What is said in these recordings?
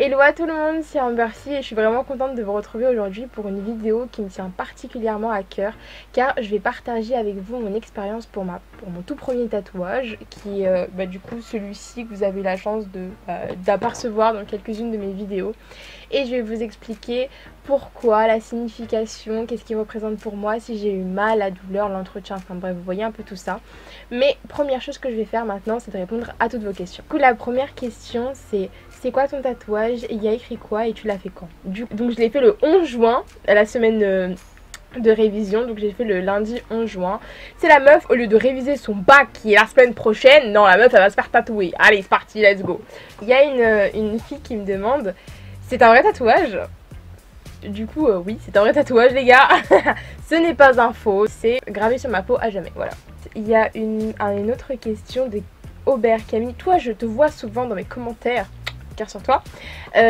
Hello à tout le monde, c'est Ambercy et je suis vraiment contente de vous retrouver aujourd'hui pour une vidéo qui me tient particulièrement à cœur car je vais partager avec vous mon expérience pour mon tout premier tatouage qui est du coup celui-ci que vous avez la chance d'apercevoir dans quelques-unes de mes vidéos. Et je vais vous expliquer pourquoi, la signification, qu'est-ce qu'il représente pour moi, si j'ai eu mal, la douleur, l'entretien, enfin bref, vous voyez un peu tout ça. Mais première chose que je vais faire maintenant, c'est de répondre à toutes vos questions. Du coup, la première question, c'est quoi ton tatouage, il y a écrit quoi et tu l'as fait quand? Donc je l'ai fait le 11 juin, à la semaine de révision, donc j'ai fait le lundi 11 juin. C'est la meuf, au lieu de réviser son bac qui est la semaine prochaine, non, la meuf elle va se faire tatouer. Allez, c'est parti, let's go. Il y a une fille qui me demande, c'est un vrai tatouage? Du coup, oui, c'est un vrai tatouage, les gars. Ce n'est pas un faux, c'est gravé sur ma peau à jamais, voilà. Il y a une autre question de Aubert Camille. Toi, je te vois souvent dans mes commentaires, car sur toi.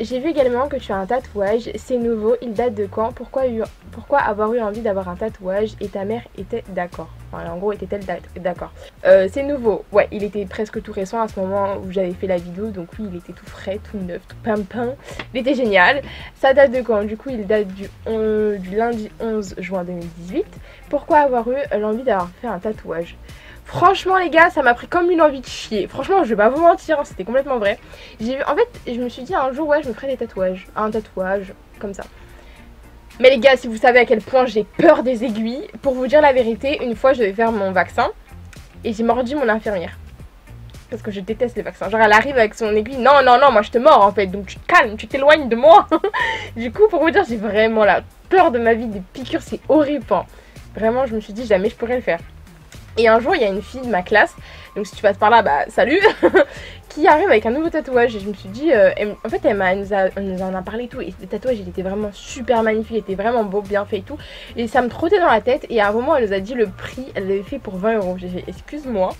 J'ai vu également que tu as un tatouage, c'est nouveau, il date de quand? Pourquoi avoir eu envie d'avoir un tatouage et ta mère était d'accord? Enfin, en gros, était-elle d'accord? C'est nouveau, ouais, il était presque tout récent à ce moment où j'avais fait la vidéo, donc oui, il était tout frais, tout neuf, tout pimpin, il était génial. Ça date de quand? Du coup, il date du lundi 11 juin 2018. Pourquoi avoir eu l'envie d'avoir fait un tatouage? Franchement les gars, ça m'a pris comme une envie de chier. Franchement, je vais pas vous mentir, hein, c'était complètement vrai. En fait, je me suis dit un jour, ouais, je me ferai des tatouages. Un tatouage, comme ça. Mais les gars, si vous savez à quel point j'ai peur des aiguilles, pour vous dire la vérité, une fois je devais faire mon vaccin et j'ai mordu mon infirmière. Parce que je déteste les vaccins. Genre elle arrive avec son aiguille, non, non, non, moi je te mords en fait, donc tu te calmes, tu t'éloignes de moi. Du coup, pour vous dire, j'ai vraiment la peur de ma vie des piqûres, c'est horrible. Hein. Vraiment, je me suis dit jamais je pourrais le faire. Et un jour, il y a une fille de ma classe, donc si tu passes par là, bah salut, qui arrive avec un nouveau tatouage. Et je me suis dit, en fait, elle nous en a parlé et tout. Et le tatouage, il était vraiment super magnifique, il était vraiment beau, bien fait et tout. Et ça me trottait dans la tête. Et à un moment, elle nous a dit le prix, elle l'avait fait pour 20 €. J'ai fait, excuse-moi,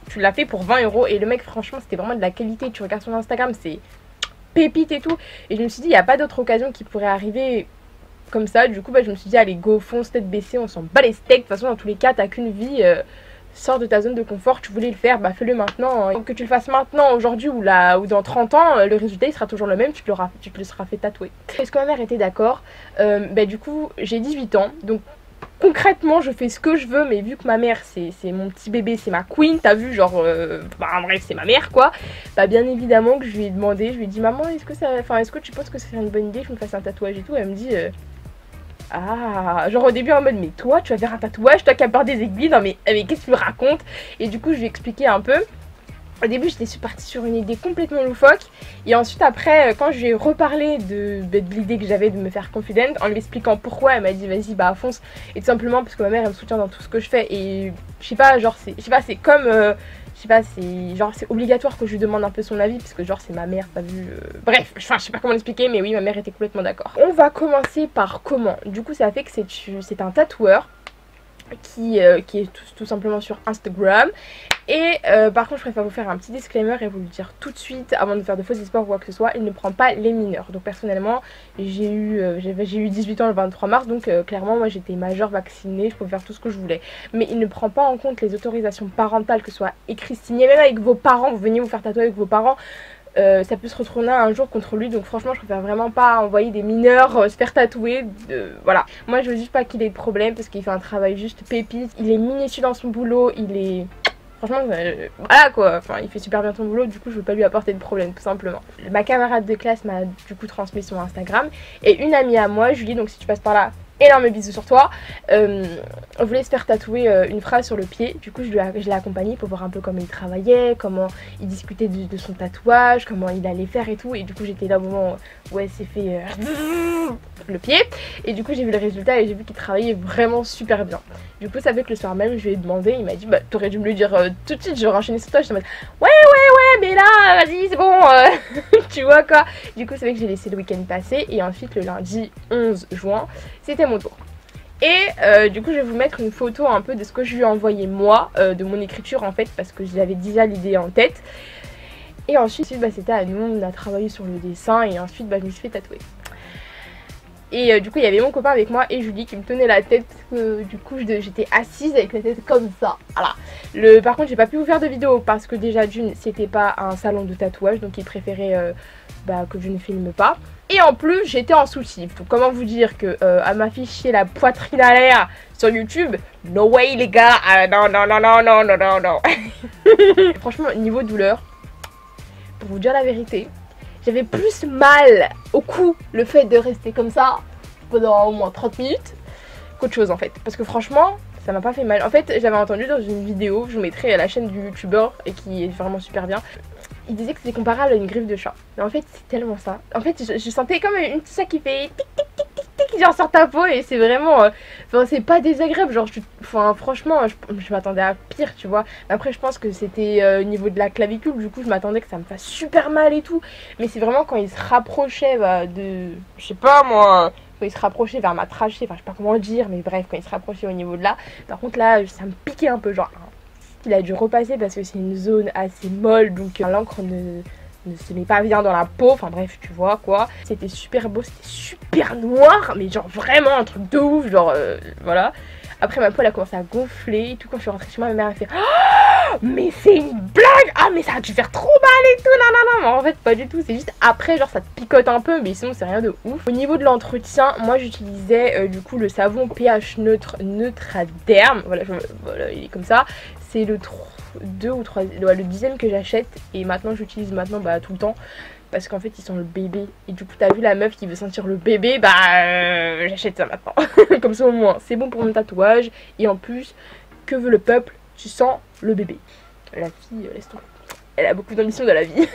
tu l'as fait pour 20 €. Et le mec, franchement, c'était vraiment de la qualité. Tu regardes son Instagram, c'est pépite et tout. Et je me suis dit, il n'y a pas d'autre occasion qui pourrait arriver comme ça. Du coup, bah, je me suis dit, allez, go, fonce, tête baissée, on s'en bat les steaks. De toute façon, dans tous les cas, t'as qu'une vie. Sors de ta zone de confort, tu voulais le faire, bah fais-le maintenant. Que tu le fasses maintenant, aujourd'hui ou dans 30 ans, le résultat il sera toujours le même, tu te le seras fait tatouer. Est-ce que ma mère était d'accord? Du coup, j'ai 18 ans, donc concrètement je fais ce que je veux, mais vu que ma mère c'est mon petit bébé, c'est ma queen, t'as vu, genre, bref, c'est ma mère quoi. Bah bien évidemment que je lui ai demandé, je lui ai dit maman, est-ce que tu penses que ce serait une bonne idée que je me fasse un tatouage et tout? Elle me dit ah, genre au début en mode mais toi tu vas faire un tatouage, toi qui as peur des aiguilles, non mais qu'est-ce que tu me racontes? Et du coup je lui ai expliqué un peu. Au début j'étais partie sur une idée complètement loufoque et ensuite après quand je lui ai reparlé de l'idée que j'avais de me faire confident en lui expliquant pourquoi, elle m'a dit vas-y bah fonce, et tout simplement parce que ma mère elle me soutient dans tout ce que je fais et je sais pas, genre c'est comme je sais pas, c'est obligatoire que je lui demande un peu son avis parce que genre c'est ma mère, t'as vu, bref, enfin je sais pas comment l'expliquer, mais oui, ma mère était complètement d'accord. On va commencer par comment. Du coup ça fait que c'est un tatoueur qui est tout simplement sur Instagram. Et par contre je préfère vous faire un petit disclaimer et vous le dire tout de suite avant de faire de faux espoirs ou quoi que ce soit, il ne prend pas les mineurs. Donc personnellement j'ai eu 18 ans le 23 mars, donc clairement moi j'étais majeure, vaccinée, je pouvais faire tout ce que je voulais. Mais il ne prend pas en compte les autorisations parentales, que ce soit écrit, signé, même avec vos parents, vous veniez vous faire tatouer avec vos parents. Ça peut se retourner un jour contre lui, donc franchement je préfère vraiment pas envoyer des mineurs se faire tatouer, voilà. Moi je veux juste pas qu'il ait de problème parce qu'il fait un travail juste pépite, il est minutieux dans son boulot, il est... Franchement, voilà quoi, enfin il fait super bien son boulot, du coup je veux pas lui apporter de problème tout simplement. Ma camarade de classe m'a du coup transmis son Instagram et une amie à moi, Julie, donc si tu passes par là, énorme bisous sur toi, voulait se faire tatouer une phrase sur le pied. Du coup je l'ai accompagné pour voir un peu comment il travaillait, comment il discutait de son tatouage, comment il allait faire et tout. Et du coup j'étais là au moment où elle s'est fait le pied. Et du coup j'ai vu le résultat et j'ai vu qu'il travaillait vraiment super bien. Du coup ça fait que le soir même je lui ai demandé, il m'a dit bah t'aurais dû me le dire tout de suite, j'aurais enchaîné sur toi. Je suis en mode ouais mais là vas-y c'est bon tu vois quoi. Du coup c'est vrai que j'ai laissé le week-end passer et ensuite le lundi 11 juin c'était mon tour. Et du coup je vais vous mettre une photo un peu de ce que je lui ai envoyé moi, de mon écriture en fait, parce que j'avais déjà l'idée en tête. Et ensuite bah, c'était à nous, on a travaillé sur le dessin et ensuite bah, je me suis fait tatouer. Et du coup il y avait mon copain avec moi et Julie qui me tenait la tête, du coup j'étais assise avec la tête comme ça, voilà. Par contre j'ai pas pu vous faire de vidéo parce que déjà d'une c'était pas un salon de tatouage, donc il préférait que je ne filme pas. Et en plus, j'étais en soutif. Donc comment vous dire que à m'afficher la poitrine à l'air sur YouTube, no way les gars, non, non, non, non, non, non, non, non. Franchement, niveau douleur, pour vous dire la vérité, j'avais plus mal au cou le fait de rester comme ça pendant au moins 30 minutes qu'autre chose en fait. Parce que franchement, ça m'a pas fait mal. En fait, j'avais entendu dans une vidéo, je vous mettrai à la chaîne du youtubeur et qui est vraiment super bien. Il disait que c'était comparable à une griffe de chat. Mais en fait, c'est tellement ça. En fait, je sentais comme une ça qui fait tic tic tic tic tic genre sur ta peau et c'est vraiment enfin, c'est pas désagréable, genre enfin franchement, je m'attendais à pire, tu vois. Mais après, je pense que c'était au niveau de la clavicule, du coup, je m'attendais que ça me fasse super mal et tout. Mais c'est vraiment quand il se rapprochait de je sais pas moi, quand il se rapprochait vers ma trachée, enfin je sais pas comment le dire, mais bref, quand il se rapprochait au niveau de là, par contre là, ça me piquait un peu, genre il a dû repasser parce que c'est une zone assez molle, donc l'encre ne se met pas bien dans la peau, enfin bref, tu vois quoi. C'était super beau, c'était super noir, mais genre vraiment un truc de ouf, genre voilà. Après ma peau elle a commencé à gonfler et tout, quand je suis rentrée chez moi, ma mère a fait oh, mais c'est une blague, ah mais ça a dû faire trop mal et tout, non non non, mais en fait pas du tout, c'est juste après genre ça te picote un peu, mais sinon c'est rien de ouf. Au niveau de l'entretien, moi j'utilisais du coup le savon pH neutre Neutraderm, voilà, voilà il est comme ça, c'est le 2 ou 3, le 10e que j'achète et maintenant j'utilise tout le temps. Parce qu'en fait ils sont le bébé. Et du coup t'as vu la meuf qui veut sentir le bébé, j'achète ça maintenant. Comme ça au moins c'est bon pour mon tatouage. Et en plus, que veut le peuple? Tu sens le bébé. La fille, laisse tomber. Elle a beaucoup d'ambition dans la vie.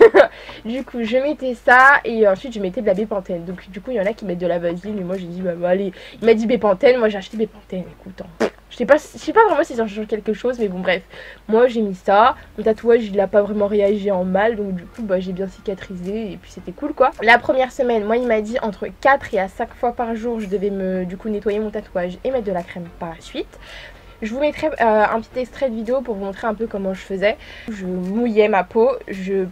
Du coup je mettais ça et ensuite je mettais de la bépantène. Donc du coup il y en a qui mettent de la vaseline et moi j'ai dit bah allez. Il m'a dit bépantène, moi j'ai acheté bépantène. Écoute, hein. Je sais pas vraiment si ça change quelque chose, mais bon bref. Moi j'ai mis ça, mon tatouage il a pas vraiment réagi en mal, donc du coup j'ai bien cicatrisé et puis c'était cool quoi. La première semaine, moi il m'a dit entre 4 et à 5 fois par jour je devais du coup nettoyer mon tatouage et mettre de la crème par la suite. Je vous mettrai un petit extrait de vidéo pour vous montrer un peu comment je faisais. Je mouillais ma peau, du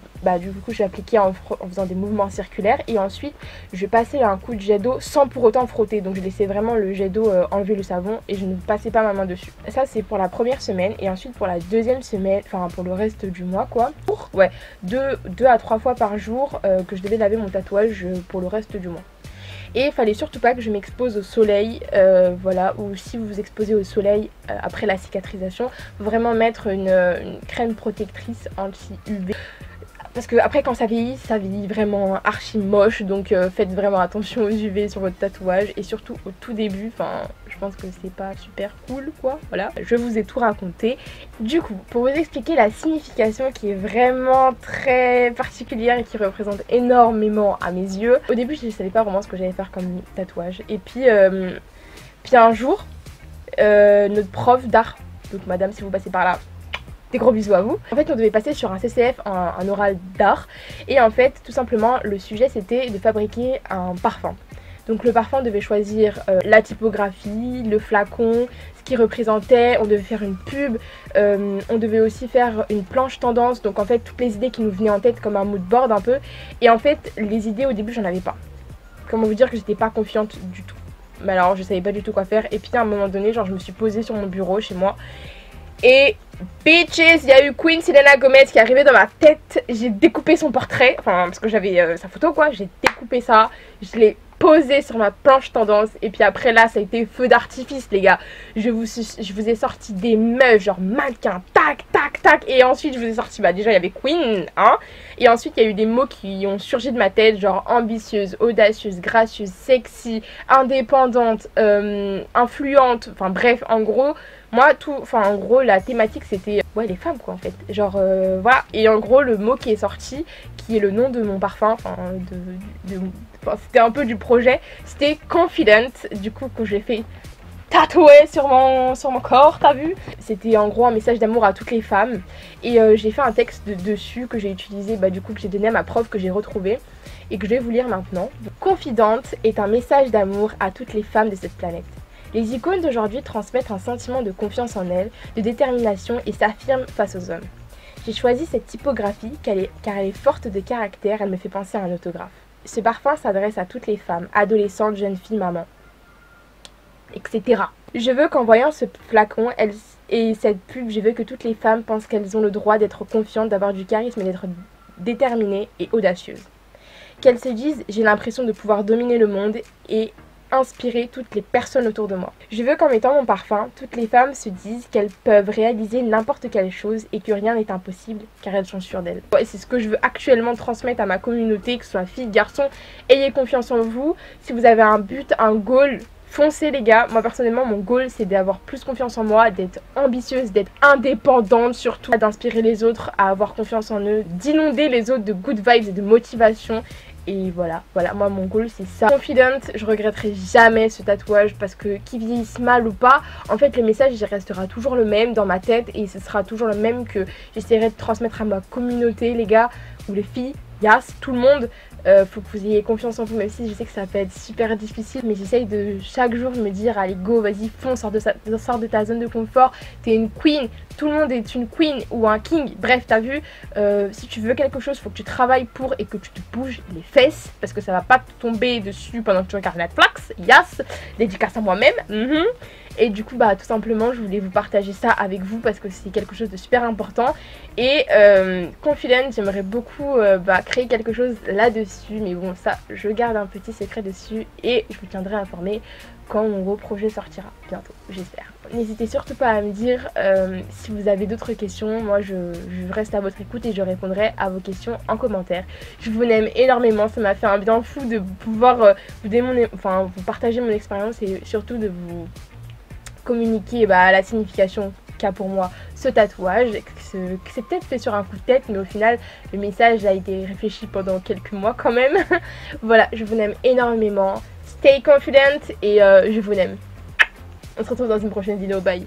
coup j'appliquais en faisant des mouvements circulaires et ensuite je passais un coup de jet d'eau sans pour autant frotter. Donc je laissais vraiment le jet d'eau enlever le savon et je ne passais pas ma main dessus. Ça c'est pour la première semaine et ensuite pour la deuxième semaine, enfin pour le reste du mois quoi. Ouais, 2 à 3 fois par jour que je devais laver mon tatouage pour le reste du mois. Et il fallait surtout pas que je m'expose au soleil, voilà, ou si vous vous exposez au soleil après la cicatrisation, vraiment mettre une crème protectrice anti-UV. Parce que après quand ça vieillit vraiment archi moche, donc faites vraiment attention aux UV sur votre tatouage et surtout au tout début, enfin je pense que c'est pas super cool quoi, voilà. Je vous ai tout raconté. Du coup, pour vous expliquer la signification qui est vraiment très particulière et qui représente énormément à mes yeux, au début je ne savais pas vraiment ce que j'allais faire comme tatouage. Et puis un jour, notre prof d'art, donc madame si vous passez par là, des gros bisous à vous. En fait on devait passer sur un CCF, un oral d'art et en fait tout simplement le sujet c'était de fabriquer un parfum. Donc le parfum on devait choisir la typographie, le flacon, ce qui représentait, on devait faire une pub, on devait aussi faire une planche tendance, donc en fait toutes les idées qui nous venaient en tête comme un mood board un peu. Et en fait les idées au début j'en avais pas. Comment vous dire que j'étais pas confiante du tout. Mais alors je savais pas du tout quoi faire et puis à un moment donné genre je me suis posée sur mon bureau chez moi. Et bitches, il y a eu Queen Selena Gomez qui est arrivée dans ma tête. J'ai découpé son portrait, enfin parce que j'avais sa photo quoi. J'ai découpé ça, je l'ai posé sur ma planche tendance. Et puis après là ça a été feu d'artifice les gars. Je vous ai sorti des meufs genre mannequin, tac tac tac. Et ensuite je vous ai sorti, déjà il y avait Queen hein. Et ensuite il y a eu des mots qui ont surgi de ma tête, genre ambitieuse, audacieuse, gracieuse, sexy, indépendante, influente. Enfin bref en gros moi en gros la thématique c'était ouais les femmes quoi en fait, genre voilà. Et en gros le mot qui est sorti, qui est le nom de mon parfum, c'était un peu du projet, c'était Confident, du coup que j'ai fait tatouer sur mon corps, t'as vu. C'était en gros un message d'amour à toutes les femmes et j'ai fait un texte dessus que j'ai utilisé, du coup que j'ai donné à ma prof, que j'ai retrouvé et que je vais vous lire maintenant. Confidente est un message d'amour à toutes les femmes de cette planète. Les icônes d'aujourd'hui transmettent un sentiment de confiance en elles, de détermination et s'affirment face aux hommes. J'ai choisi cette typographie car elle est forte de caractère, elle me fait penser à un autographe. Ce parfum s'adresse à toutes les femmes, adolescentes, jeunes filles, mamans, etc. Je veux qu'en voyant ce flacon et cette pub, je veux que toutes les femmes pensent qu'elles ont le droit d'être confiantes, d'avoir du charisme et d'être déterminées et audacieuses. Qu'elles se disent j'ai l'impression de pouvoir dominer le monde et inspirer toutes les personnes autour de moi. Je veux qu'en mettant mon parfum, toutes les femmes se disent qu'elles peuvent réaliser n'importe quelle chose et que rien n'est impossible car elles sont sûres d'elles. Ouais, c'est ce que je veux actuellement transmettre à ma communauté, que ce soit filles, garçons. Ayez confiance en vous. Si vous avez un but, un goal, foncez les gars. Moi personnellement mon goal c'est d'avoir plus confiance en moi, d'être ambitieuse, d'être indépendante surtout, d'inspirer les autres à avoir confiance en eux, d'inonder les autres de good vibes et de motivation. Et voilà, moi mon goal c'est ça. Confident, je regretterai jamais ce tatouage parce que qu'il vieillisse mal ou pas, en fait le message il restera toujours le même dans ma tête et ce sera toujours le même que j'essaierai de transmettre à ma communauté les gars ou les filles, yes, tout le monde. Faut que vous ayez confiance en vous, même si je sais que ça peut être super difficile, mais j'essaye de chaque jour me dire allez go, vas-y fonce, sors de ta zone de confort, t'es une queen, tout le monde est une queen ou un king, bref t'as vu, si tu veux quelque chose faut que tu travailles pour et que tu te bouges les fesses parce que ça va pas te tomber dessus pendant que tu regardes Netflix, yes, dédicace à moi-même. Et du coup bah tout simplement je voulais vous partager ça avec vous parce que c'est quelque chose de super important. Et Confident, j'aimerais beaucoup créer quelque chose là-dessus, mais bon ça je garde un petit secret dessus et je vous tiendrai informé quand mon gros projet sortira bientôt, j'espère. N'hésitez surtout pas à me dire si vous avez d'autres questions, moi je reste à votre écoute et je répondrai à vos questions en commentaire. Je vous aime énormément, ça m'a fait un bien fou de pouvoir vous partager mon expérience et surtout de vous communiquer la signification qu'a pour moi ce tatouage, que c'est peut-être fait sur un coup de tête mais au final le message a été réfléchi pendant quelques mois quand même. Voilà, je vous aime énormément, stay confident et je vous aime. On se retrouve dans une prochaine vidéo, bye.